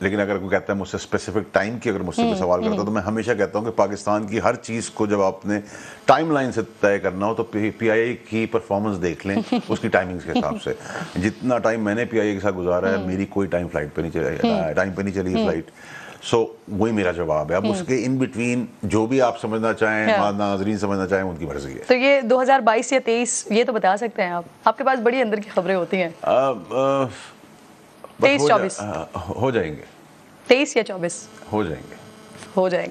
لیکن اگر کوئی کہتا ہے مجھ سے اسپیسیفک ٹائم کی اگر مجھ سے کوئی سوال کرتا ہے تو میں ہمیشہ کہتا ہوں کہ پاکستان کی ہر چیز کو جب آپ نے ٹائم لائن سے طے کرنا ہو تو پی آئی اے کی پرفارمنس دیکھ لیں اس کی ٹائمنگز کے حساب سے. جتنا ٹائم میں نے پی آئی اے کے ساتھ گزارا ہے میری کوئی ٹائم فلائٹ پہ نہیں چلی, ٹائم پہ نہیں چلی ہے فلائٹ. سو وہی میرا جواب ہے. اب اس کے ان بٹوین جو بھی آپ سمجھنا چاہیں, ناظرین سمجھنا چاہیں, ان کی مرضی ہے. تو یہ 2022 یا 23 یہ تو بتا سکتے ہیں آپ کے پاس بڑی اندر کی خبریں ہوتی ہیں. 23-24 ہو جائیں گے, 23 یا 24 ہو جائیں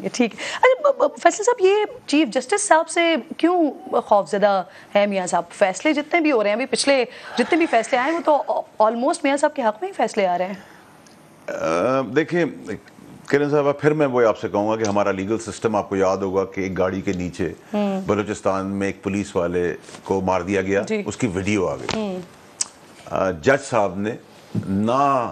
گے. ٹھیک ہے. اچھا فیصل صاحب, یہ چیف جسٹس صاحب سے کیوں خوفزدہ ہے میاں صاحب؟ فیصلے جتنے بھی ہو رہے ہیں ابھی, پچھلے جتنے بھی فیصلے آئے ہیں وہ تو آلموسٹ میاں صاحب کے حق میں ہی فیصلے آ رہے ہیں. دیکھیں کرن صاحبہ, پھر میں وہ آپ سے کہوں گا کہ ہمارا لیگل سسٹم, آپ کو یاد ہوگا کہ ایک گاڑی کے نیچے بلوچستان میں ایک پولیس والے کو مار دیا گیا, اس کی ویڈیو آ گئی. جج صاحب نے نہ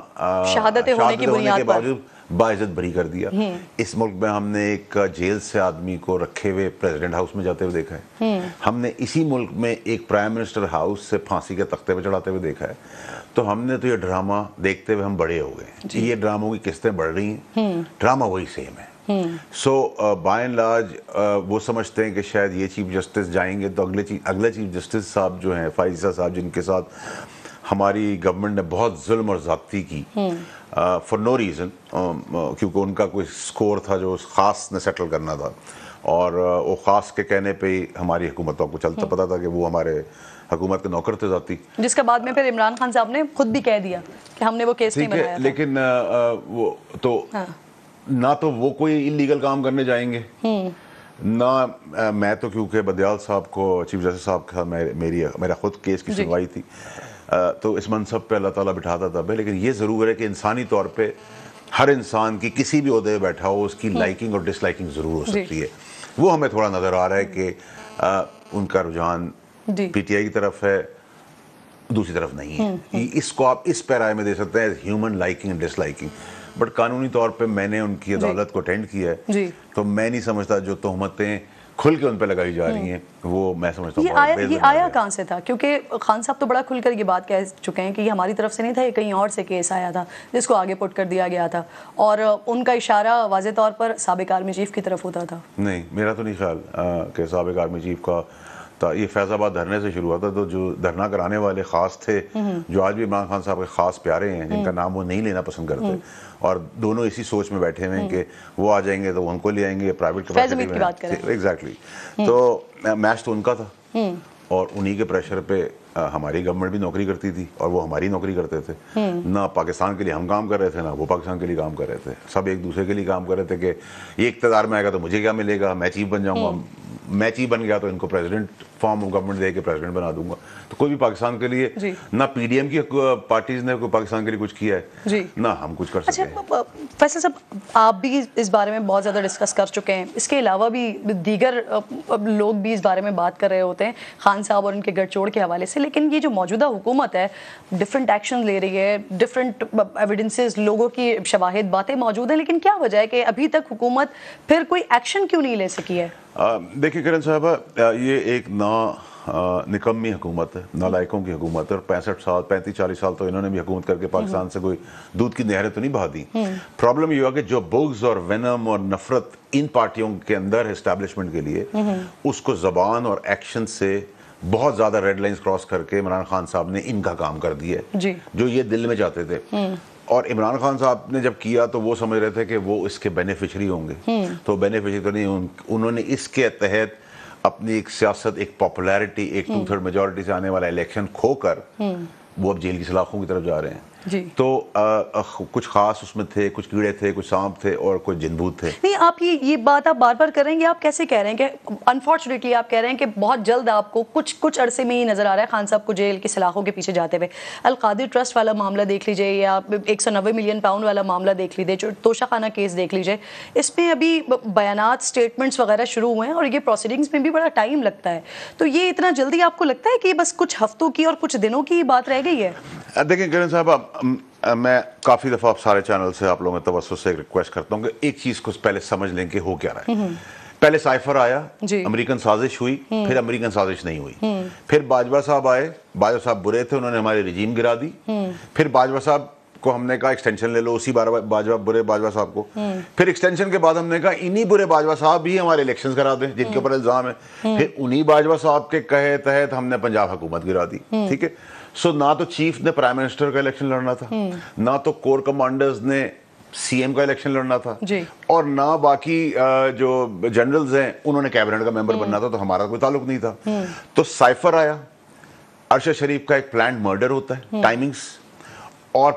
شہادت ہونے کے باوجود باعزت بری کر دیا. اس ملک میں ہم نے ایک جیل سے آدمی کو رکھے ہوئے پریزیڈنٹ ہاؤس میں جاتے ہوئے دیکھا ہے. ہم نے اسی ملک میں ایک پرائم منسٹر ہاؤس سے پھانسی کے تختے پہ چڑھاتے ہوئے دیکھا ہے. تو ہم نے تو یہ ڈرامہ دیکھتے ہوئے ہم بڑے ہو گئے. یہ ڈراموں کی قسطیں بڑھ رہی ہیں, ڈرامہ وہی سیم ہے. سو بائی اینڈ لارج وہ سمجھتے ہیں کہ شاید یہ چیف جسٹس جائیں گے تو اگلے چیف جسٹس صاحب جو ہیں فائزہ صاحب, جن کے ساتھ ہماری گورنمنٹ نے بہت ظلم اور زیادتی کی فار نو ریزن, کیونکہ ان کا کوئی سکور تھا جو خاص نے سیٹل کرنا تھا, اور وہ خاص کے کہنے پہ ہی ہماری حکومتوں کو چلتا پتا تھا کہ وہ ہمارے حکومت کے نوکر تھے ذاتی, جس کا بعد میں پھر عمران خان صاحب نے خود بھی کہہ دیا کہ ہم نے وہ کیس نہیں بنایا تھا. لیکن وہ تو نہ تو وہ کوئی انلیگل کام کرنے جائیں گے, نہ میں تو, کیونکہ بدیال صاحب کو چیف جسٹس صاحب کا میرا خود کیس کی سنوائی تھی, تو اس منصب پہ اللہ تعالیٰ بٹھاتا تھا. لیکن یہ ضرور ہے کہ انسانی طور پہ ہر انسان کی کسی بھی عہدے پہ بیٹھا ہو اس کی لائکنگ اور ڈس لائکنگ ضرور ہو سکتی ہے. وہ ہمیں تھوڑا نظر آ رہا ہے کہ ان کا رجحان پی ٹی آئی کی طرف ہے, دوسری طرف نہیں ہے. اس کو آپ اس پیرائے میں دے سکتے ہیں human liking and disliking. But قانونی طور پہ میں نے ان کی عدالت کو اٹینڈ کیا ہے, تو میں نہیں سمجھتا جو تہمتیں کھل کے ان پہ لگائی جا رہی ہیں وہ میں سمجھتا ہوں یہ آیا کہاں سے تھا. کیونکہ خان صاحب تو بڑا کھل کر یہ بات کہہ چکے ہیں کہ یہ ہماری طرف سے نہیں تھا, یہ کہیں اور سے کیس آیا تھا جس کو آگے پٹ کر دیا گیا تھا, اور ان کا اشارہ واضح طور پر سابق آرمی چیف کی طرف ہوتا تھا. نہیں, میرا تو نہیں خیال کہ سابق آرمی چیف کا تھا. یہ فیض آباد دھرنے سے شروع ہوا تھا, تو جو دھرنا کرانے والے خاص تھے, جو آج بھی عمران خان صاحب کے خاص پیارے ہیں, جن کا نام وہ نہیں لینا پسند کرتے, اور دونوں اسی سوچ میں بیٹھے ہوئے ہیں کہ وہ آ جائیں گے تو ان کو لے آئیں گے پرائیویٹ کیپیسٹی میں. ایگزیکٹلی. تو میچ تو ان کا تھا, اور انہی کے پریشر پہ ہماری گورنمنٹ بھی نوکری کرتی تھی اور وہ ہماری نوکری کرتے تھے. نہ پاکستان کے لیے ہم کام کر رہے تھے, نہ وہ پاکستان کے لیے کام کر رہے تھے. سب ایک دوسرے کے لیے کام کر رہے تھے کہ یہ اقتدار میں آئے گا تو مجھے کیا ملے گا, میں چیف بن جاؤں گا, میں چیف بن گیا تو ان کو پریزیڈنٹ فارم آف گورنمنٹ دے کے پریزیڈنٹ بنا دوں گا. تو کوئی بھی پاکستان کے لیے, نہ پی ڈی ایم کی پارٹیز نے کوئی پاکستان کے لیے کچھ کیا ہے, نہ ہم کچھ کر سکتے ہیں. اچھا فیصل صاحب, آپ بھی اس بارے میں بہت زیادہ ڈسکس کر چکے ہیں, اس کے علاوہ بھی دیگر لوگ بھی اس بارے میں بات کر رہے ہوتے ہیں خان صاحب اور ان کے گڑھ چوڑ کے حوالے سے. لیکن یہ جو موجودہ حکومت ہے ڈفرینٹ ایکشن لے رہی ہے, ڈفرینٹ ایویڈنسز, لوگوں کی شواہد, باتیں موجود ہیں, لیکن کیا وجہ ہے کہ ابھی تک حکومت پھر کوئی ایکشن کیوں نہیں لے سکی ہے؟ دیکھیے کرن صاحبہ, یہ ایک نکمی حکومت ہے, نالائقوں کی حکومت ہے, اور 65 سال 35-40 سال تو انہوں نے بھی حکومت کر کے پاکستان سے کوئی دودھ کی نہریں تو نہیں بہا دی. پرابلم یہ ہوا کہ جو بغض اور وینم اور نفرت ان پارٹیوں کے اندر اسٹیبلشمنٹ کے لیے, اس کو زبان اور ایکشن سے بہت زیادہ ریڈ لائنز کراس کر کے عمران خان صاحب نے ان کا کام کر دیا ہے جو یہ دل میں چاہتے تھے. اور عمران خان صاحب نے جب کیا تو وہ سمجھ رہے تھے کہ وہ اس کے بینیفیشری ہوں گے, تو بینیفیشری تو نہیں, انہوں نے اس کے تحت اپنی ایک سیاست, ایک پاپولیرٹی, ایک 2/3 میجورٹی سے آنے والا الیکشن کھو کر وہ اب جیل کی سلاخوں کی طرف جا رہے ہیں. تو کچھ خاص اس میں تھے, کچھ کیڑے تھے, کچھ سانپ تھے, اور کچھ جنبوت تھے. نہیں, آپ یہ بات آپ بار بار کریں گے, آپ کیسے کہہ رہے ہیں کہ انفارچونیٹلی آپ کہہ رہے ہیں کہ بہت جلد آپ کو کچھ عرصے میں ہی نظر آ رہا ہے خان صاحب کو جیل کی سلاخوں کے پیچھے جاتے ہوئے. القادر ٹرسٹ والا معاملہ دیکھ لیجئے, یا 190 ملین پاؤنڈ والا معاملہ دیکھ لیجئے, جو توشہ خانہ کیس دیکھ لیجئے, اس میں ابھی بیانات, اسٹیٹمنٹس وغیرہ شروع ہوئے ہیں, اور یہ پروسیڈنگز میں بھی بڑا ٹائم لگتا ہے. تو یہ اتنا جلدی آپ کو لگتا ہے کہ بس کچھ ہفتوں کی اور کچھ دنوں کی بات رہ گئی ہے؟ دیکھیں کرن صاحب, میں کافی دفعہ سارے چینل سے آپ لوگوں میں توسط سے ریکویسٹ کرتا ہوں کہ ایک چیز کو پہلے سمجھ لیں کہ ہو کیا رہا ہے. پہلے سائفر آیا, امریکن سازش ہوئی, پھر امریکن سازش نہیں ہوئی, پھر باجوہ صاحب آئے, باجوہ صاحب برے تھے, انہوں نے ہماری رجیم گرا دی, پھر باجوہ صاحب کو ہم نے کہا ایکسٹینشن لے لو اسی برے باجوہ صاحب کو. پھر ایکسٹینشن کے بعد ہم نے کہا انہی برے باجوہ صاحب بھی ہمارے الیکشنز کرا دیں جن کے اوپر الزام ہے. پھر انہی باجوہ صاحب کے کہے تحت ہم نے پنجاب حکومت گرا دی. ٹھیک ہے. سو نہ تو چیف نے پرائم منسٹر کا الیکشن لڑنا تھا, نہ تو کور کمانڈرز نے سی ایم کا الیکشن لڑنا تھا, اور نہ باقی جو جنرلز ہیں انہوں نے کیبنٹ کا ممبر بننا تھا. تو ہمارا کوئی تعلق نہیں تھا. تو سائفر آیا, ارشد شریف کا ایک پلانڈ مرڈر ہوتا ہے, ٹائمنگز اور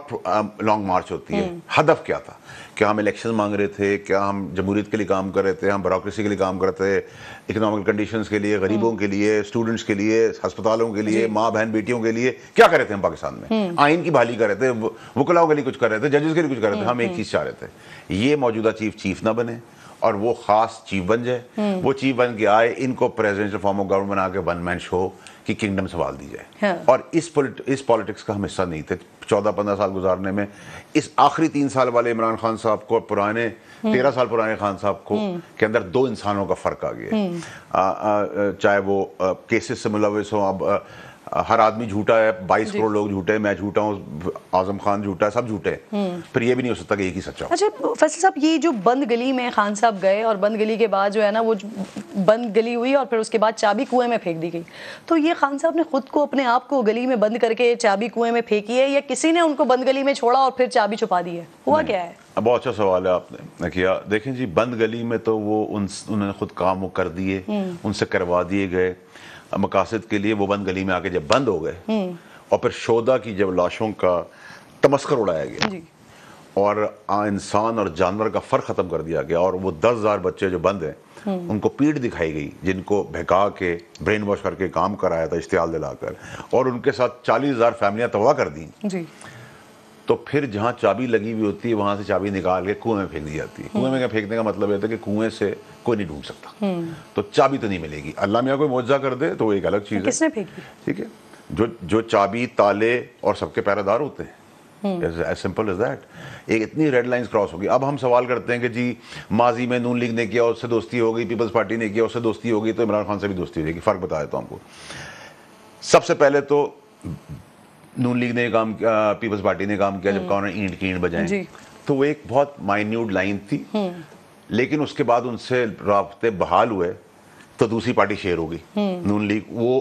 لانگ مارچ ہوتی ہے. ہدف کیا تھا؟ کیا ہم الیکشن مانگ رہے تھے؟ کیا ہم جمہوریت کے لیے کام کر رہے تھے؟ ہم بیوروکریسی کے لیے کام کر رہے تھے؟ اکنامک کنڈیشنز کے لیے, غریبوں کے لیے, اسٹوڈنٹس کے لیے, ہسپتالوں کے لیے, ماں بہن بیٹیوں کے لیے کیا کر رہے تھے ہم پاکستان میں؟ آئین کی بحالی کر رہے تھے, وکلاؤں کے لیے کچھ کر رہے تھے, ججز کے لیے کچھ کر رہے تھے. ہم ایک چیز چاہ رہے تھے, یہ موجودہ چیف نہ بنے اور وہ خاص چیف بن جائے. وہ چیف بن کے آئے, ان کو پریزیڈنشل فارم آف گورنمنٹ بنا کے ون مین شو کی کنگڈم سنبھال دی جائے. اور اس پالیٹکس کا ہم حصہ نہیں تھے. 14-15 سال گزارنے میں اس آخری 3 سال والے عمران خان صاحب کو, پرانے 13 سال پرانے خان صاحب کو کے اندر 2 انسانوں کا فرق آ گیا. چاہے وہ کیسز سے ملوث ہوں, اب ہر آدمی جھوٹا ہے, 22 کروڑ لوگ جھوٹے ہیں, میں جھوٹا ہوں, اعظم خان جھوٹا ہے, سب جھوٹے ہیں. پھر یہ بھی نہیں ہو سکتا کہ ایک ہی سچا ہو. اچھا فیصل صاحب, یہ جو بند گلی میں خان صاحب گئے اور بند گلی کے بعد جو ہے نا وہ بند گلی ہوئی اور پھر اس کے بعد چابی کنویں میں پھینک دی گئی, تو یہ خان صاحب نے خود کو اپنے آپ کو گلی میں بند کر کے چابی کنویں میں پھینکی ہے یا کسی نے ان کو بند گلی میں چھوڑا اور پھر چابی چھپا دی ہے؟ ہوا کیا ہے؟ بہت اچھا سوال ہے آپ نے کیا. دیکھیں جی, بند گلی میں تو وہ انہوں نے خود کام وہ کر دیے, ان سے کروا دیے گئے مقاصد کے لیے. وہ بند گلی میں آ کے جب بند ہو گئے اور پھر شہداء کی جب لاشوں کا تمسخر اڑایا گیا اور انسان اور جانور کا فرق ختم کر دیا گیا, اور وہ 10,000 بچے جو بند ہیں ان کو پیڑ دکھائی گئی, جن کو بہکا کے برین واش کر کے کام کرایا تھا اشتعال دلا کر, اور ان کے ساتھ 40,000 فیملیاں تباہ کر دیں. تو پھر جہاں چابی لگی ہوئی ہوتی ہے وہاں سے چابی نکال کے کنویں میں پھینک دی جاتی ہے. کنویں میں پھینکنے کا مطلب یہ تھا کہ کنویں سے کوئی نہیں ڈھونڈ سکتا, تو چابی تو نہیں ملے گی. اللہ میاں کوئی معجزہ کر دے تو وہ ایک الگ چیز ہے. کس نے پھینکی؟ ٹھیک ہے, جو چابی, تالے اور سب کے پہرے دار ہوتے ہیں, ایز سمپل ایز دیٹ. ایک اتنی ریڈ لائنز کراس ہوگی. اب ہم سوال کرتے ہیں کہ جی ماضی میں نون لیگ نے کیا اس سے دوستی ہو گئی, پیپلز پارٹی نے کیا اس سے دوستی ہو گئی, تو عمران خان سے بھی دوستی ہو جائے گی. فرق بتا دیتا ہوں ہم کو. سب سے پہلے تو نون لیگ نے کام کیا, پیپلز پارٹی نے کام کیا جب کہا اینٹ کی اینٹ بجائیں, تو وہ ایک بہت مائنیوٹ لائن تھی. لیکن اس کے بعد ان سے رابطے بحال ہوئے تو دوسری پارٹی شیئر ہو گئی, نون لیگ. وہ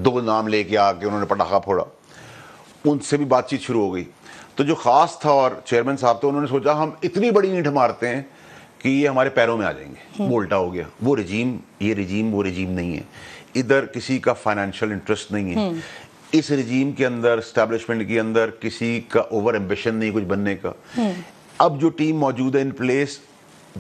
2 نام لے کے آ کے انہوں نے پٹاخہ پھوڑا, ان سے بھی بات چیت شروع ہو گئی. تو جو خاص تھا اور چیئرمین صاحب تھے, انہوں نے سوچا ہم اتنی بڑی اینٹ مارتے ہیں کہ یہ ہمارے پیروں میں آ جائیں گے. وہ الٹا ہو گیا. وہ رجیم, یہ رجیم وہ رجیم نہیں ہے. ادھر کسی کا فائنینشیل انٹرسٹ نہیں ہے. اس رجیم کے اندر, اسٹیبلشمنٹ کے اندر کسی کا اوور ایمبیشن نہیں کچھ بننے کا. اب جو ٹیم موجود ہے ان پلیس,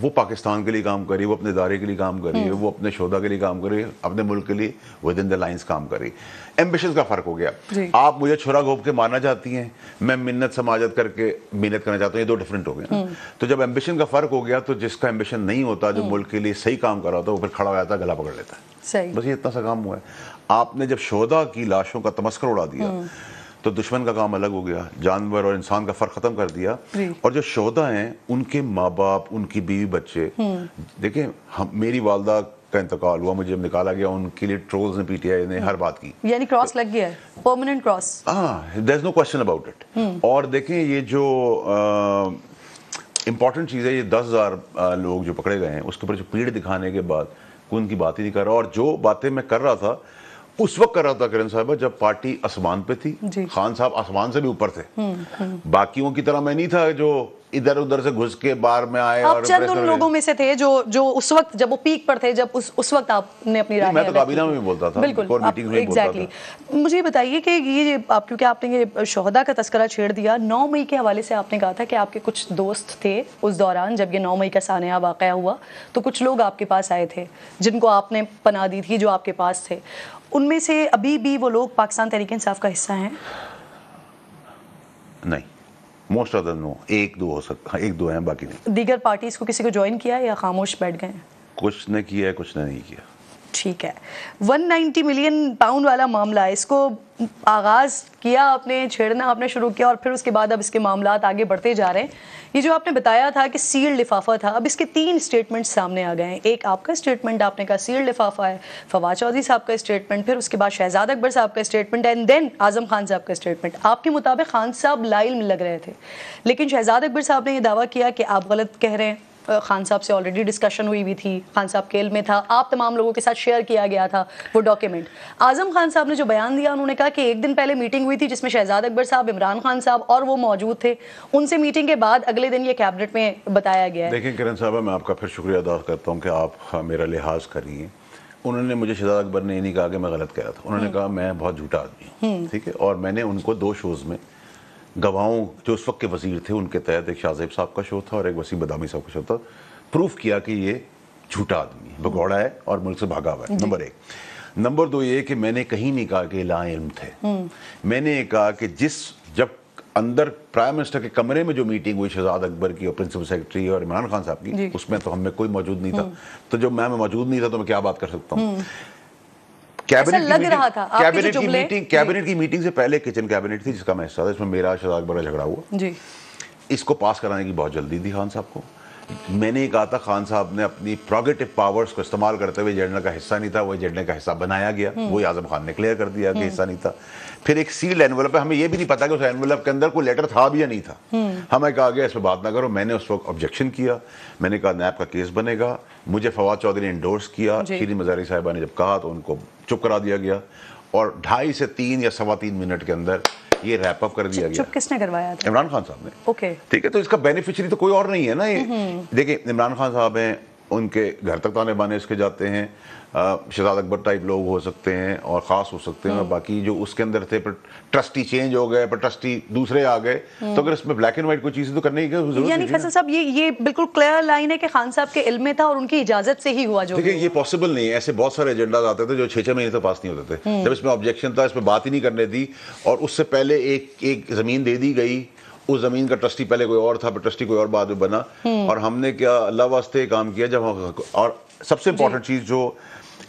وہ پاکستان کے لیے کام کر رہی ہے, وہ اپنے ادارے کے لیے کام کر رہی ہے, وہ اپنے شہداء کے لیے کام کر رہی ہے, اپنے ملک کے لیے ود ان دا لائنز کام کر رہی ہے. ایمبیشنز کا فرق ہو گیا. آپ مجھے چھرا گھونپ کے مارنا چاہتی ہیں, میں منت سماجت کر کے محنت کرنا چاہتا ہوں, یہ 2 ڈفرینٹ ہو گئے. تو جب ایمبیشن کا فرق ہو گیا تو جس کا ایمبیشن نہیں ہوتا, جو ملک کے لیے صحیح کام کر رہا ہوتا, وہ پھر کھڑا ہو جاتا ہے, گلا پکڑ لیتا ہے. بس یہ اتنا سا کام ہوا ہے. آپ نے جب شہداء کی لاشوں کا تمسخر اڑا دیا تو دشمن کا کام الگ ہو گیا, جانور اور انسان کا فرق ختم کر دیا. اور جو شہداء ہیں ان کے ماں باپ, ان کی بیوی بچے, دیکھیں میری والدہ کا انتقال ہوا, مجھے نکالا گیا, ان کے لیے ٹرولز نے, پی ٹی آئی نے ہر بات کی, یعنی کراس لگ گیا ہے, permanent cross. There is no question about it. اور دیکھیں یہ جو امپورٹنٹ چیز ہے, یہ 10,000 لوگ جو پکڑے گئے ہیں, اس کے اوپر جو پیڑ دکھانے کے بعد کوئی ان کی بات ہی نہیں کر رہا. اور جو باتیں میں کر رہا تھا اس وقت کر رہا تھا کرن صاحبہ جب پارٹی آسمان پہ تھی. خان صاحب آسمان سے بھی اوپر تھے. باقیوں کی طرح میں نہیں تھا جو ادھر ادھر سے گھس کے بار میں آئے. آپ چند ان لوگوں میں سے تھے جو اس وقت جب وہ پیک پر تھے, جب اس وقت آپ نے اپنی رائے. میں تو کابینہ میں بھی بولتا تھا, بالکل ایگزیکٹلی. مجھے بتائیے کہ یہ آپ, کیونکہ آپ نے یہ شہداء کا تذکرہ چھیڑ دیا, 9 مئی کے حوالے سے آپ نے کہا تھا کہ آپ کے کچھ دوست تھے اس دوران جب یہ 9 مئی کا سانحہ واقعہ ہوا, تو کچھ لوگ آپ کے پاس آئے تھے جن کو آپ نے پناہ دی تھی, جو آپ کے پاس تھے. ان میں سے ابھی بھی وہ لوگ پاکستان تحریک انصاف کا حصہ ہیں؟ نہیں, موسٹ آف دم نو. 1-2 ہو سکتا, 1-2 ہیں, باقی نہیں. دیگر پارٹیز کو کسی کو جوائن کیا یا خاموش بیٹھ گئے ہیں؟ کچھ نے کیا ہے, کچھ نے نہیں کیا. ٹھیک ہے. 190 ملین پاؤنڈ والا معاملہ, اس کو آغاز کیا آپ نے, چھیڑنا آپ نے شروع کیا, اور پھر اس کے بعد اب اس کے معاملات آگے بڑھتے جا رہے ہیں. یہ جو آپ نے بتایا تھا کہ سیلڈ لفافہ تھا, اب اس کے 3 اسٹیٹمنٹ سامنے آ گئے ہیں. ایک آپ کا اسٹیٹمنٹ, آپ نے کہا سیلڈ لفافہ ہے, فواد چودھری صاحب کا اسٹیٹمنٹ, پھر اس کے بعد شہزاد اکبر صاحب کا statement, and then Azam Khan صاحب کا اسٹیٹمنٹ. آپ کے مطابق خان صاحب لا علم لگ رہے تھے, لیکن شہزاد اکبر صاحب نے یہ دعویٰ کیا کہ آپ غلط کہہ رہے ہیں. خان صاحب سے آلریڈی ڈسکشن ہوئی ہوئی تھی, خان صاحب کے علم میں تھا, آپ تمام لوگوں کے ساتھ شیئر کیا گیا تھا وہ ڈاکیومنٹ. اعظم خان صاحب نے جو بیان دیا, انہوں نے کہا کہ ایک دن پہلے میٹنگ ہوئی تھی جس میں شہزاد اکبر صاحب, عمران خان صاحب اور وہ موجود تھے. ان سے میٹنگ کے بعد اگلے دن یہ کیبنٹ میں بتایا گیا ہے. دیکھیں کرن صاحبہ, میں آپ کا پھر شکریہ ادا کرتا ہوں کہ آپ میرا لحاظ کریے. انہوں نے مجھے شہزاد اکبر نے یہ نہیں کہا کہ میں غلط کہہ رہا تھا, انہوں نے کہا میں بہت جھوٹا آدمی ہوں, ٹھیک ہے. اور میں نے ان کو 2 شوز میں گواہوں جو اس وقت کے وزیر تھے ان کے تحت, ایک شاہ زیب صاحب کا شو تھا اور ایک وسیم بدامی صاحب کا شو تھا, پروف کیا کہ یہ جھوٹا آدمی ہے, بگوڑا ہے اور ملک سے بھاگا ہوا ہے. نمبر 1. نمبر 2 یہ کہ میں نے کہیں نہیں کہا کہ لا علم تھے. میں نے یہ کہا کہ جب اندر پرائم منسٹر کے کمرے میں جو میٹنگ ہوئی شہزاد اکبر کی اور پرنسپل سیکرٹری اور عمران خان صاحب کی, اس میں تو ہم میں کوئی موجود نہیں تھا. تو جب میں موجود نہیں تھا تو میں کیا بات کر سکتا ہوں. کیبنٹ کی میٹنگ سے پہلے کچن کیبنٹ تھی جس کا میں حصہ تھا, اس میں میرا شہزاد اکبر کا جھگڑا ہوا. اس کو پاس کرانے کی بہت جلدی تھی خان صاحب کو. میں نے یہ کہا تھا خان صاحب نے اپنی پروگیٹو پاورز کو استعمال کرتے ہوئے ایجنڈا کا حصہ نہیں تھا, وہ ایجنڈا کا حصہ بنایا گیا, وہی اعظم خان نے کلیئر کر دیا کہ حصہ نہیں تھا. پھر ایک سیلڈ اینولپ ہے, ہمیں یہ بھی نہیں پتا کہ اس اینولپ کے اندر کوئی لیٹر تھا بھی یا نہیں تھا. ہمیں کہا گیا اس پہ بات نہ کرو. میں نے اس وقت آبجیکشن کیا, میں نے کہا نیب کا کیس بنے گا. مجھے فواد چودھری نے انڈورس کیا, شیریں مزاری صاحبہ نے جب کہا تو ان کو چپ کرا دیا گیا, اور 2.5 سے 3 یا 3.25 منٹ کے اندر یہ ریپ اپ کر دیا گیا. چپ کس نے کروایا تھا؟ عمران خان صاحب نے. اوکے, ٹھیک ہے. تو اس کا بینیفیشری تو کوئی اور نہیں ہے نا. یہ دیکھیں عمران خان صاحب ہیں, ان کے گھر تک تانے بانے اس کے جاتے ہیں. شہزاد اکبر ٹائپ لوگ ہو سکتے ہیں اور خاص ہو سکتے ہیں, اور باقی جو اس کے اندر تھے, پر ٹرسٹی چینج ہو گئے, پر ٹرسٹی دوسرے آ گئے. تو اگر اس میں بلیک اینڈ وائٹ کوئی چیز تو کرنے کی ضرورت نہیں. یعنی فیصل صاحب یہ بالکل کلیئر لائن ہے کہ خان صاحب کے علم میں تھا اور ان کی اجازت سے ہی ہوا. جو دیکھیں یہ پاسبل نہیں ہے. ایسے بہت سارے ایجنڈاز آتے تھے جو 6 مہینے تک پاس نہیں ہوتے تھے. جب اس میں آبجیکشن تھا, اس پہ بات ہی نہیں کرنے دی, اور اس سے پہلے ایک زمین دے دی گئی. اس زمین کا ٹرسٹی پہلے کوئی اور تھا, پھر ٹرسٹی کوئی اور بعد میں بنا, اور ہم نے کیا اللہ واسطے کام کیا. جب اور سب سے امپورٹنٹ چیز جو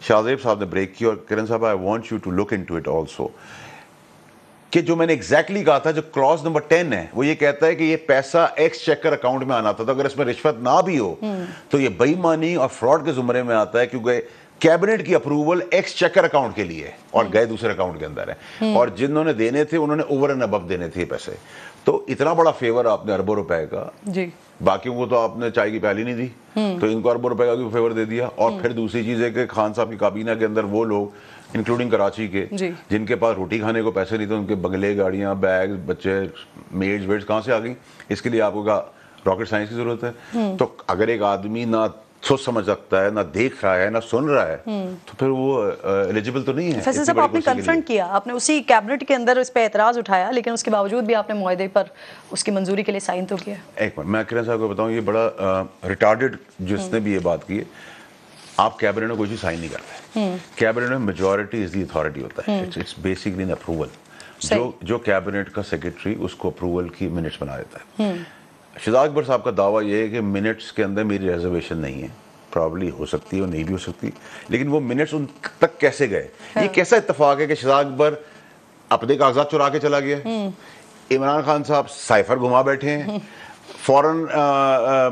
شاہ زیب صاحب نے بریک کی, اور کرن صاحب I want you to look into it also, کہ جو میں نے ایگزیکٹلی کہا تھا, جو کلاس نمبر 10 ہے, وہ یہ کہتا ہے کہ یہ پیسہ ایکس چیکر اکاؤنٹ میں آنا تھا. تو اگر اس میں رشوت نہ بھی ہو تو یہ بے ایمانی اور فراڈ کے زمرے میں آتا ہے, کیونکہ کیبنٹ کی اپروول ایکس چیکر اکاؤنٹ کے لیے اور گئے دوسرے اکاؤنٹ کے اندر ہے, اور جنہوں نے دینے تھے انہوں نے اوور اینڈ ابو دینے تھے پیسے. تو اتنا بڑا فیور آپ نے اربوں روپے کا, باقیوں کو تو آپ نے چائے کی پیالی نہیں دی, تو ان کو اربوں روپے کا بھی فیور دے دیا. اور پھر دوسری چیز ہے کہ خان صاحب کی کابینہ کے اندر وہ لوگ انکلوڈنگ کراچی کے جن کے پاس روٹی کھانے کو پیسے نہیں تھے, ان کے بنگلے, گاڑیاں, بیگ, بچے, میڈز ویڈز کہاں سے آ گئیں. اس کے لیے آپ کو راکٹ سائنس کی ضرورت ہے. تو اگر ایک آدمی نہ سوچ سمجھ سکتا ہے, نہ دیکھ رہا ہے, نہ سن رہا ہے, تو پھر وہ ایلیجبل تو نہیں ہے. فیصل صاحب آپ نے کنفرنٹ کیا, آپ نے اسی کیبنٹ کے اندر اس پہ اعتراض اٹھایا, لیکن اس کے باوجود بھی آپ نے معاہدے پر اس کی منظوری کے لیے سائن تو کیا. ایک منٹ میں کرن صاحب کو بتاؤں, یہ بڑا ریٹارڈڈ جس نے بھی یہ بات کی ہے. آپ کیبنٹ میں کوئی چیز سائن نہیں کرتے. کیبنٹ میں میجورٹی از دی اتھارٹی ہوتا ہے. It's basically an approval. جو کیبنٹ کا سیکرٹری اس کو اپروول کی منٹس بنا دیتا ہے. شہزاد اکبر صاحب کا دعویٰ یہ ہے کہ منٹس کے اندر میری ریزرویشن نہیں ہے. پرابلی ہو سکتی ہے اور نہیں بھی ہو سکتی, لیکن وہ منٹس ان تک کیسے گئے, یہ کیسا اتفاق ہے کہ شہزاد اکبر اپنے کاغذات چرا کے چلا گیا, عمران خان صاحب سائفر گھما بیٹھے ہیں, فورن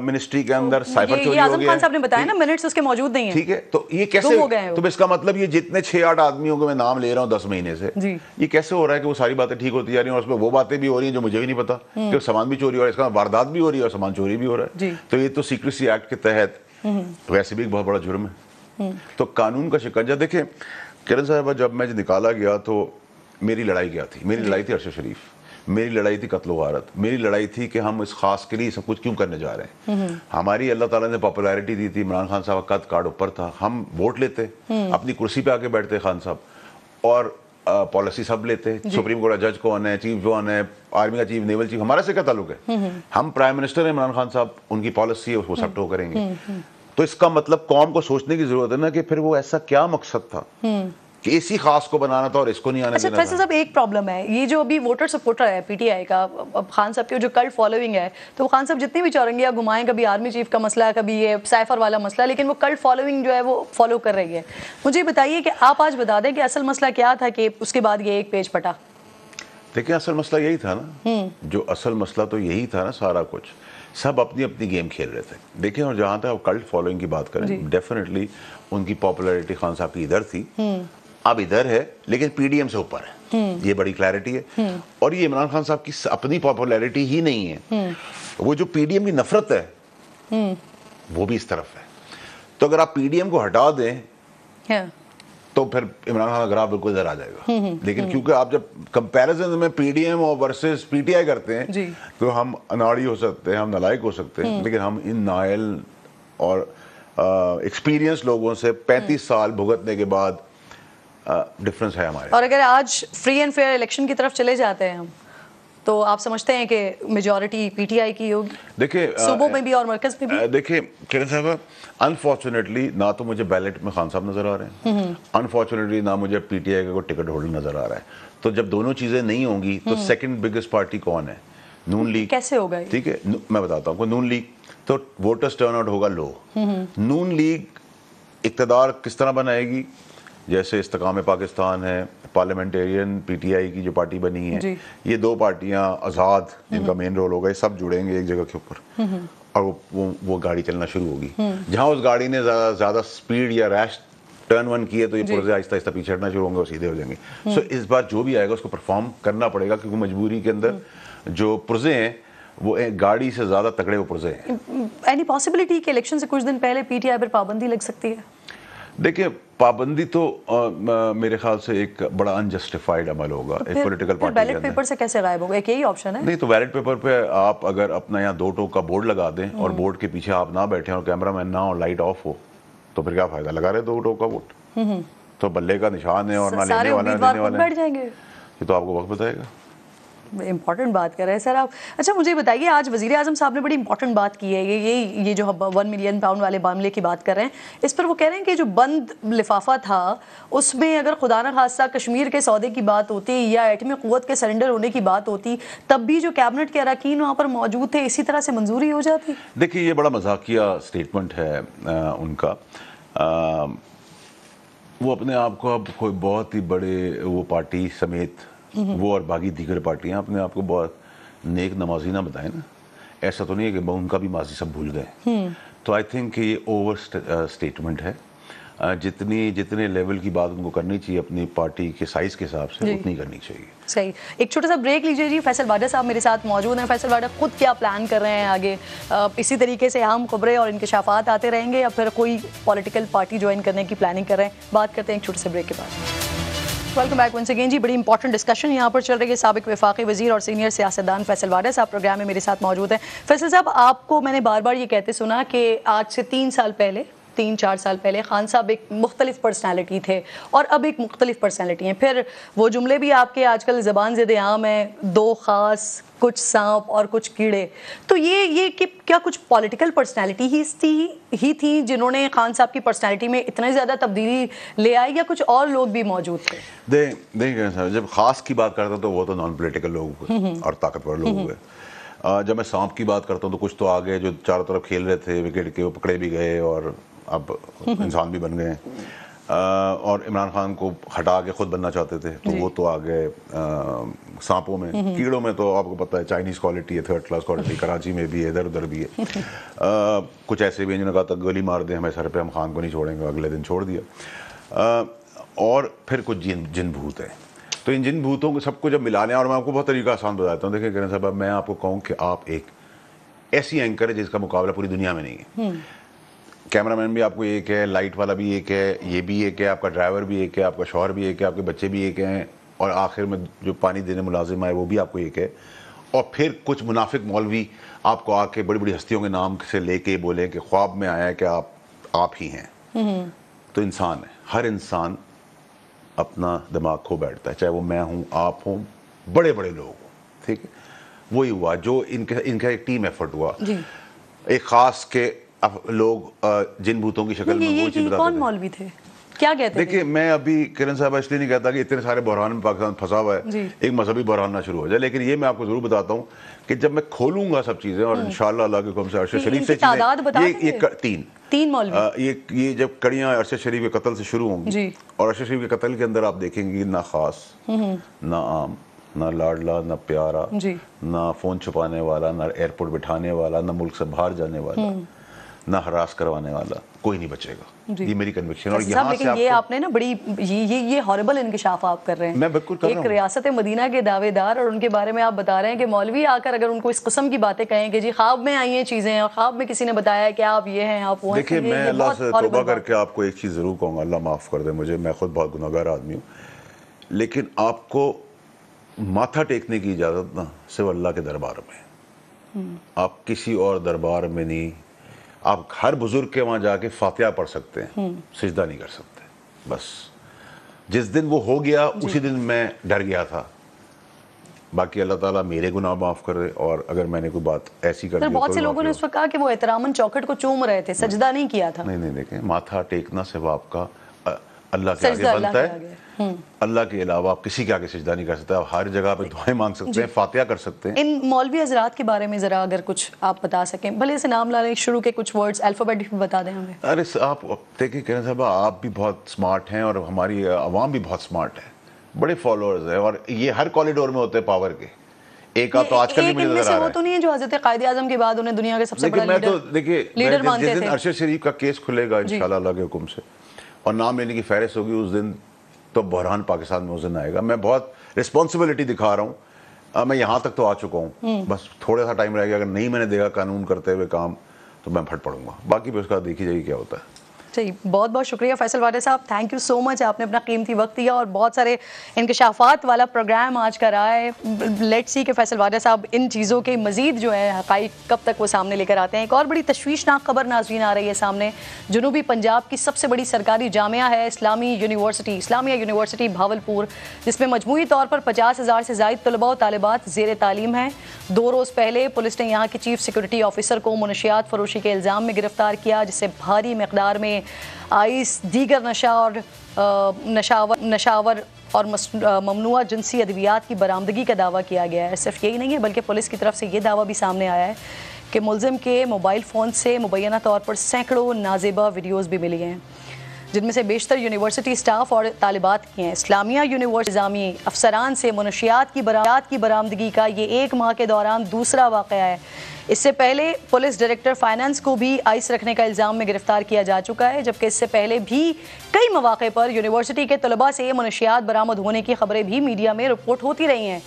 منسٹری کے اندر سائفر چوری ہو گیا. اعظم خان صاحب نے بتایا نا منٹس اس کے موجود نہیں ہیں. ٹھیک ہے, تو یہ کیسے ہو گئے. تو اس کا مطلب یہ جتنے 6-8 آدمیوں کو میں نام لے رہا ہوں 10 مہینے سے, یہ کیسے ہو رہا ہے کہ وہ ساری باتیں ٹھیک ہوتی جا رہی ہیں, اور اس میں وہ باتیں بھی ہو رہی ہیں جو مجھے بھی نہیں پتا, کہ سامان بھی چوری ہو رہا ہے, اس کا واردات بھی ہو رہی ہے اور سامان چوری بھی ہو رہا ہے. تو یہ تو سیکریسی ایکٹ کے تحت ویسے بھی ایک بہت بڑا جرم ہے. تو قانون کا شکنجہ دیکھیں کرن صاحبہ, جب میں نکالا گیا تو میری لڑائی کیا تھی. میری لڑائی تھی عرش شریف, میری لڑائی تھی قتل و غارت, میری لڑائی تھی کہ ہم اس خاص کے لیے سب کچھ کیوں کرنے جا رہے ہیں. ہماری اللہ تعالیٰ نے پاپولیرٹی دی تھی, عمران خان صاحب کا قد کارڈ اوپر تھا, ہم ووٹ لیتے, اپنی کرسی پہ آ کے بیٹھتے خان صاحب, اور پالیسی سب لیتے. سپریم کورٹ کا جج کون ہے, چیف جوان ہے, آرمی کا چیف, نیول چیف, ہمارے سے کیا تعلق ہے. ہم پرائم منسٹر ہیں عمران خان صاحب, ان کی پالیسی ہے وہ سب ٹو کریں گے. تو اس کا مطلب قوم کو سوچنے کی ضرورت ہے نا کہ پھر وہ ایسا کیا مقصد تھا کہ اسی خاص کو بنانا تھا اور اس کو نہیں آنے دینا تھا. فیصل صاحب ایک پرابلم ہے, یہ جو ابھی ووٹر سپورٹر ہے پی ٹی آئی کا, اب خان صاحب کی جو کلٹ فالوئنگ ہے, تو وہ خان صاحب جتنی بھی چورنگی یا گھمائیں, کبھی آرمی چیف کا مسئلہ, کبھی یہ سائفر والا مسئلہ, لیکن وہ کلٹ فالوئنگ جو ہے وہ فالو کر رہی ہے. مجھے بتائیے کہ آپ آج بتا دیں کہ اصل مسئلہ کیا تھا کہ اس کے بعد یہ ایک پیج پھٹا. دیکھیں اصل مسئلہ یہی تھا نا, جو اصل مسئلہ تو یہی تھا نا, سارا کچھ سب اپنی اپنی گیم کھیل رہے تھے. دیکھیں اور جہاں تک آپ کلٹ فالوئنگ کی بات کریں, ڈیفینیٹلی ان کی پاپولیرٹی خان صاحب کی ادھر تھی, اب ادھر ہے, لیکن پی ڈی ایم سے اوپر ہے, یہ بڑی کلیئرٹی ہے. اور یہ عمران خان صاحب کی اپنی پاپولیرٹی ہی نہیں ہے, وہ جو پی ڈی ایم کی نفرت ہے وہ بھی اس طرف ہے. تو اگر آپ پی ڈی ایم کو ہٹا دیں تو پھر عمران خان کا گراف بالکل ادھر آ جائے گا. لیکن کیونکہ آپ جب کمپیریزن میں پی ڈی ایم اور ورسز پی ٹی آئی کرتے ہیں تو ہم اناڑی ہو سکتے ہیں, ہم نالائق ہو سکتے ہیں, لیکن ہم ان نائل اور ایکسپیرینس لوگوں سے 35 سال بھگتنے کے بعد ڈفرنس ہے ہمارے. اور اگر آج فری اینڈ فیئر الیکشن کی طرف چلے جاتے ہیں ہم, تو آپ سمجھتے ہیں کہ میجورٹی پی ٹی آئی کی ہوگی دیکھیں صوبوں میں بھی اور مرکز میں بھی؟ دیکھیں کرن صاحب, انفارچونیٹلی نہ تو مجھے بیلٹ میں خان صاحب نظر آ رہے ہیں, انفارچونیٹلی نہ مجھے پی ٹی آئی کا کوئی ٹکٹ ہولڈر نظر آ رہا ہے. تو جب دونوں چیزیں نہیں ہوں گی تو سیکنڈ بگیسٹ پارٹی کون ہے؟ نون لیگ. کیسے ہوگا؟ ٹھیک ہے, میں بتاتا ہوں کہ نون لیگ, تو ووٹرز ٹرن آؤٹ ہوگا لو. نون لیگ اقتدار کس طرح بنائے گی؟ جیسے استقام پاکستان ہے, پارلیمنٹیرین پی ٹی آئی کی جو پارٹی بنی ہے, یہ دو پارٹیاں آزاد جن کا مین رول ہوگا, یہ سب جڑیں گے ایک جگہ کے اوپر اور وہ گاڑی چلنا شروع ہوگی. جہاں اس گاڑی نے زیادہ سپیڈ یا ریش ٹرن ون کیے تو یہ پرزے آہستہ آہستہ پیچھے ہٹنا شروع ہوں گے اور سیدھے ہو جائیں گے. سو اس بار جو بھی آئے گا اس کو پرفارم کرنا پڑے گا, کیونکہ مجبوری کے اندر جو پرزے ہیں وہ گاڑی سے زیادہ تکڑے وہ پرزے ہیں. اینی پاسبلٹی کہ الیکشن سے کچھ دن پہلے پی ٹی آئی پر پابندی لگ سکتی ہے؟ دیکھیں پابندی تو میرے خیال سے ایک بڑا انجسٹیفائڈ عمل ہوگا ایک پولیٹیکل پارٹی کے اندر. بیلٹ پیپر سے کیسے غائب ہوگا؟ ایک یہی آپشن ہے. نہیں تو بیلٹ پیپر پہ آپ اگر اپنا یہاں 2 ٹوک کا بورڈ لگا دیں اور بورڈ کے پیچھے آپ نہ بیٹھیں اور کیمرہ مین نہ ہو, لائٹ آف ہو, تو پھر کیا فائدہ؟ لگا رہے 2 ٹوک کا ووٹ تو بلے کا نشان ہے اور نہ لینے والا نہ دینے والا بیٹھ جائیں گے. یہ تو آپ کو وقت بتائے گا. امپورٹنٹ بات کر رہے ہیں سر آپ. اچھا مجھے بتائیے, آج وزیر اعظم صاحب نے بڑی امپورٹنٹ بات کی ہے, یہ جو 1 ملین پاؤنڈ والے معاملے کی بات کر رہے ہیں, اس پر وہ کہہ رہے ہیں کہ جو بند لفافہ تھا اس میں اگر خدا نہ خواستہ کشمیر کے سودے کی بات ہوتی یا ایٹمی قوت کے سرنڈر ہونے کی بات ہوتی, تب بھی جو کیبنٹ کے اراکین وہاں پر موجود تھے اسی طرح سے منظوری ہو جاتی. دیکھیے یہ بڑا مذاقیہ سٹیٹمنٹ ہے ان کا. وہ اپنے آپ کو اب کوئی بہت ہی بڑے وہ پارٹی سمیت وہ اور باقی دیگر پارٹیاں اپنے آپ کو بہت نیک نمازی نہ بتائیں نا. ایسا تو نہیں ہے کہ ان کا بھی ماضی سب بھول گئے. تو آئی تھنک کہ یہ اوور سٹیٹمنٹ ہے. جتنے لیول کی بات ان کو کرنی چاہیے اپنی پارٹی کے سائز کے حساب سے اتنی کرنی چاہیے. صحیح. ایک چھوٹا سا بریک لیجیے جی. فیصل واڈا صاحب میرے ساتھ موجود ہیں. فیصل واڈا خود کیا پلان کر رہے ہیں آگے؟ اسی طریقے سے اہم خبریں اور انکشافات آتے رہیں گے یا پھر کوئی پولیٹیکل پارٹی جوائن کرنے کی پلاننگ کر رہے ہیں؟ بات کرتے ہیں ایک چھوٹے سے بریک کے بعد. ویلکم بیک ونس اگین جی. بڑی امپورٹنٹ ڈسکشن یہاں پر چل رہی ہے. سابق وفاقی وزیر اور سینئر سیاستدان فیصل واڈا صاحب پروگرام میں میرے ساتھ موجود ہیں. فیصل صاحب, آپ کو میں نے بار بار یہ کہتے سنا کہ آج سے 3-4 سال پہلے خان صاحب ایک مختلف پرسنالٹی تھے اور اب ایک مختلف پرسنالٹی ہیں. پھر وہ جملے بھی آپ کے آج کل زبان زد عام ہیں, 2 خاص, کچھ سانپ اور کچھ کیڑے. تو یہ کہ کیا کچھ پولیٹیکل پرسنالٹی ہی تھی جنہوں نے خان صاحب کی پرسنالٹی میں اتنا زیادہ تبدیلی لے آئی, یا کچھ اور لوگ بھی موجود تھے؟ دیکھیں صاحب, جب خاص کی بات کرتا ہوں تو وہ تو نان پولیٹیکل لوگ ہوئے اور طاقتور لوگ ہوئے. جب میں سانپ کی بات کرتا ہوں تو کچھ تو آگے جو چاروں طرف کھیل رہے تھے وکٹ کے, وہ پکڑے بھی گئے اور اب انسان بھی بن گئے ہیں. اور عمران خان کو ہٹا کے خود بننا چاہتے تھے تو وہ تو آ گئے سانپوں میں. کیڑوں میں تو آپ کو پتہ ہے چائنیز کوالٹی ہے, 3rd کلاس کوالٹی, کراچی میں بھی ہے, ادھر ادھر بھی ہے. کچھ ایسے بھی ہیں جنہوں نے کہا تھا گولی مار دیں ہمیں سر پہ, ہم خان کو نہیں چھوڑیں گے, اگلے دن چھوڑ دیا. اور پھر کچھ جن بھوت ہیں. تو ان جن بھوتوں کو سب کو جب ملا لیں, اور میں آپ کو بہت طریقہ آسان بتاتا ہوں. دیکھیں کرن صاحب, میں آپ کو کہوں کہ آپ ایک ایسی اینکر ہے جس کا مقابلہ پوری دنیا میں نہیں ہے. کیمرہ مین بھی آپ کو ایک ہے, لائٹ والا بھی ایک ہے, یہ بھی ایک ہے, آپ کا ڈرائیور بھی ایک ہے, آپ کا شوہر بھی ایک ہے, آپ کے بچے بھی ایک ہیں, اور آخر میں جو پانی دینے ملازم آئے وہ بھی آپ کو ایک ہے. اور پھر کچھ منافق مولوی آپ کو آ کے بڑی بڑی ہستیوں کے نام سے لے کے بولیں کہ خواب میں آیا ہے کہ آپ ہی ہیں. تو انسان ہے, ہر انسان اپنا دماغ کھو بیٹھتا ہے, چاہے وہ میں ہوں, آپ ہوں, بڑے بڑے لوگ ہوں. ٹھیک ہے, وہی ہوا جو ان کا ایک ٹیم ایفرٹ ہوا. ایک خاص کے لوگ جن بھوتوں کی شکل میں وہ چیز بتاتے تھے. کون مولوی تھے؟ کیا کہتے ہیں؟ دیکھیے میں ابھی کرن صاحبہ اس لیے نہیں کہتا کہ اتنے سارے بحران میں پاکستان پھنسا ہوا ہے ایک مذہبی بحران نہ شروع ہو جائے، لیکن یہ میں آپ کو ضرور بتاتا ہوں کہ جب میں کھولوں گا سب چیزیں اور انشاءاللہ اللہ کے حکم سے ارشد شریف سے چیزیں یہ جب کڑیاں ارشد شریف کے قتل سے شروع ہوں گی اور ارشد شریف کے قتل کے اندر آپ دیکھیں گی نہ خاص نہ عام نہ لاڈلا نہ پیارا نہ فون چھپانے والا نہ ایئرپورٹ بٹھانے والا نہ ملک سے باہر جانے والا نہ ہراس کروانے والا کوئی نہیں بچے گا، یہ میری کنوکشن. اور یہاں سے یہ آپ نے نا بڑی یہ ہاربل انکشاف آپ کر رہے ہیں. میں بالکل کر رہا ہوں. ایک ریاست مدینہ کے دعوے دار اور ان کے بارے میں آپ بتا رہے ہیں کہ مولوی آ کر اگر ان کو اس قسم کی باتیں کہیں کہ جی خواب میں آئی ہیں چیزیں اور خواب میں کسی نے بتایا کہ آپ یہ ہیں آپ وہ ہیں. دیکھیں میں اللہ سے توبہ کر کے آپ کو ایک چیز ضرور کہوں گا، اللہ معاف کر دے مجھے، میں خود بہت گناہگار آدمی ہوں، لیکن آپ کو ماتھا ٹیکنے کی اجازت نہ صرف اللہ کے دربار میں، آپ کسی اور دربار میں نہیں. آپ ہر بزرگ کے وہاں جا کے فاتحہ پڑھ سکتے ہیں، سجدہ نہیں کر سکتے. بس جس دن وہ ہو گیا اسی دن میں ڈر گیا تھا. باقی اللہ تعالیٰ میرے گناہ معاف کر دے، اور اگر میں نے کوئی بات ایسی کر دی. بہت سے لوگوں نے اس وقت کہا کہ وہ احتراماً چوکھٹ کو چوم رہے تھے، سجدہ نہیں کیا تھا. نہیں دیکھیں ماتھا ٹیکنا صرف آپ کا اللہ کے آگے بنتا ہے. اللہ کے علاوہ آپ کسی کے آگے سجدہ نہیں کر سکتے. آپ ہر جگہ پہ دعائیں مانگ سکتے ہیں، فاتحہ کر سکتے ہیں. ان مولوی حضرات کے بارے میں ذرا اگر کچھ آپ بتا سکیں، بھلے سے نام لا لیں، شروع کے کچھ ورڈز الفابیٹ بھی بتا دیں ہمیں. ارے آپ دیکھیں کرن صاحبہ آپ بھی بہت سمارٹ ہیں اور ہماری عوام بھی بہت سمارٹ ہے، بڑے فالوورز ہیں، اور یہ ہر کوریڈور میں ہوتے ہیں پاور کے. ایک تو آج کل بھی مجھے نظر آ رہا ہے، وہ تو نہیں ہے جو حضرت قائد اعظم کے بعد انہیں دنیا کے سب سے بڑا لیڈر مانتے تھے. جس دن ارشد شریف کا کیس کھلے گا انشاءاللہ اللہ کے حکم سے اور نام لینے کی فہرست ہوگی، اس دن تو بحران پاکستان میں اس دن آئے گا. میں بہت رسپانسبلٹی دکھا رہا ہوں، میں یہاں تک تو آ چکا ہوں، بس تھوڑا سا ٹائم رہ گیا. اگر نہیں میں نے دیکھا قانون کرتے ہوئے کام تو میں پھٹ پڑوں گا، باقی پھر اس کا دیکھی جائے کیا ہوتا ہے. جی بہت بہت شکریہ فیصل واڈے صاحب، تھینک یو سو مچ. آپ نے اپنا قیمتی وقت دیا اور بہت سارے انکشافات والا پروگرام آج کا رہا ہے. لیٹس سی کہ فیصل واڈے صاحب ان چیزوں کے مزید جو ہے حقائق کب تک وہ سامنے لے کر آتے ہیں. ایک اور بڑی تشویشناک خبر ناظرین آ رہی ہے سامنے. جنوبی پنجاب کی سب سے بڑی سرکاری جامعہ ہے اسلامیہ یونیورسٹی بھاولپور، جس میں مجموعی طور پر 50,000 سے زائد طلباء و طالبات زیر تعلیم ہیں. 2 روز پہلے پولیس نے یہاں کے چیف سیکورٹی آفیسر کو منشیات فروشی کے الزام میں گرفتار کیا، جس سے بھاری مقدار میں آئس، دیگر نشاور اور ممنوعہ جنسی ادویات کی برآمدگی کا دعویٰ کیا گیا ہے. صرف یہی نہیں ہے بلکہ پولیس کی طرف سے یہ دعویٰ بھی سامنے آیا ہے کہ ملزم کے موبائل فون سے مبینہ طور پر سینکڑوں نازیبہ ویڈیوز بھی ملی ہیں، جن میں سے بیشتر یونیورسٹی سٹاف اور طالبات کی ہیں. اسلامیہ یونیورسٹی نظامی افسران سے منشیات کی برآمدگی کا یہ 1 ماہ کے دوران دوسرا واقعہ ہے. اس سے پہلے پولیس ڈائریکٹر فائنانس کو بھی آئس رکھنے کا الزام میں گرفتار کیا جا چکا ہے، جبکہ اس سے پہلے بھی کئی مواقع پر یونیورسٹی کے طلباء سے منشیات برآمد ہونے کی خبریں بھی میڈیا میں رپورٹ ہوتی رہی ہیں.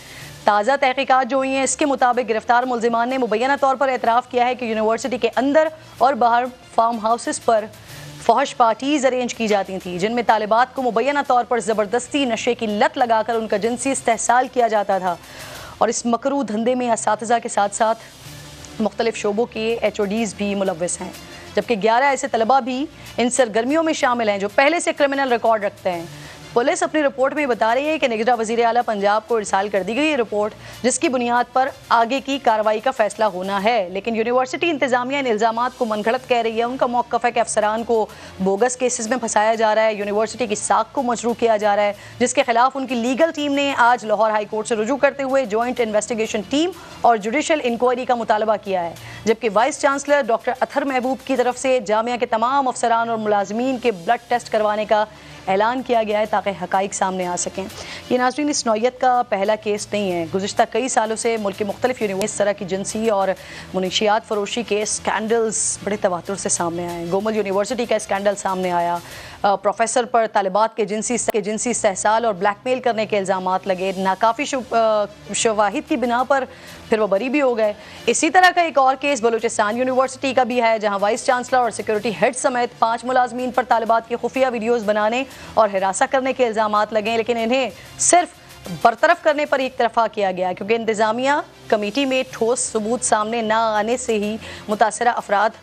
تازہ تحقیقات جو ہوئی ہیں اس کے مطابق گرفتار ملزمان نے مبینہ طور پر اعتراف کیا ہے کہ یونیورسٹی کے اندر اور باہر فارم ہاؤسز پر فحش پارٹیز ارینج کی جاتی تھیں، جن میں طالبات کو مبینہ طور پر زبردستی نشے کی لت لگا کر ان کا جنسی استحصال کیا جاتا تھا. اور اس مکروہ دھندے میں اساتذہ کے ساتھ ساتھ مختلف شعبوں کے HODs بھی ملوث ہیں، جبکہ 11 ایسے طلباء بھی ان سرگرمیوں میں شامل ہیں جو پہلے سے کرمنل ریکارڈ رکھتے ہیں. پولیس اپنی رپورٹ میں بتا رہی ہے کہ نگراں وزیر اعلیٰ پنجاب کو ارسال کر دی گئی یہ رپورٹ، جس کی بنیاد پر آگے کی کارروائی کا فیصلہ ہونا ہے. لیکن یونیورسٹی انتظامیہ ان الزامات کو من گھڑت کہہ رہی ہے. ان کا موقف ہے کہ افسران کو بوگس کیسز میں پھنسایا جا رہا ہے، یونیورسٹی کی ساکھ کو مجروح کیا جا رہا ہے، جس کے خلاف ان کی لیگل ٹیم نے آج لاہور ہائی کورٹ سے رجوع کرتے ہوئے جوائنٹ انویسٹیگیشن ٹیم اور جوڈیشل انکوائری کا مطالبہ کیا ہے. جبکہ وائس چانسلر ڈاکٹر اطہر محبوب کی طرف سے جامعہ کے تمام افسران اور ملازمین کے بلڈ ٹیسٹ کروانے کا اعلان کیا گیا ہے تاکہ حقائق سامنے آ سکیں. یہ ناظرین اس نوعیت کا پہلا کیس نہیں ہے. گزشتہ کئی سالوں سے ملک کے مختلف یونیورسٹی اس طرح کی جنسی اور منشیات فروشی کے اسکینڈلز بڑے تواتر سے سامنے آئے. گومل یونیورسٹی کا اسکینڈل سامنے آیا، پروفیسر پر طالبات کے جنسی استحصال اور بلیک میل کرنے کے الزامات لگے. ناکافی شواہد کی بنا پر پھر وہ بری بھی ہو گئے. اسی طرح کا ایک اور کیس بلوچستان یونیورسٹی کا بھی ہے، جہاں وائس چانسلر اور سیکورٹی ہیڈ سمیت 5 ملازمین پر طالبات کی خفیہ ویڈیوز بنانے اور ہراساں کرنے کے الزامات لگے، لیکن انہیں صرف برطرف کرنے پر اکتفا کیا گیا کیونکہ انتظامیہ کمیٹی میں ٹھوس ثبوت سامنے نہ آنے سے ہی متاثرہ افراد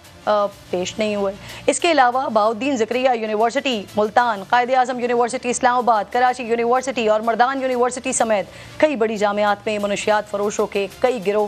پیش نہیں ہوئے. اس کے علاوہ بہاؤالدین زکریا یونیورسٹی ملتان، قائد اعظم یونیورسٹی اسلام آباد، کراچی یونیورسٹی اور مردان یونیورسٹی سمیت کئی بڑی جامعات میں منشیات فروشوں کے کئی گروہ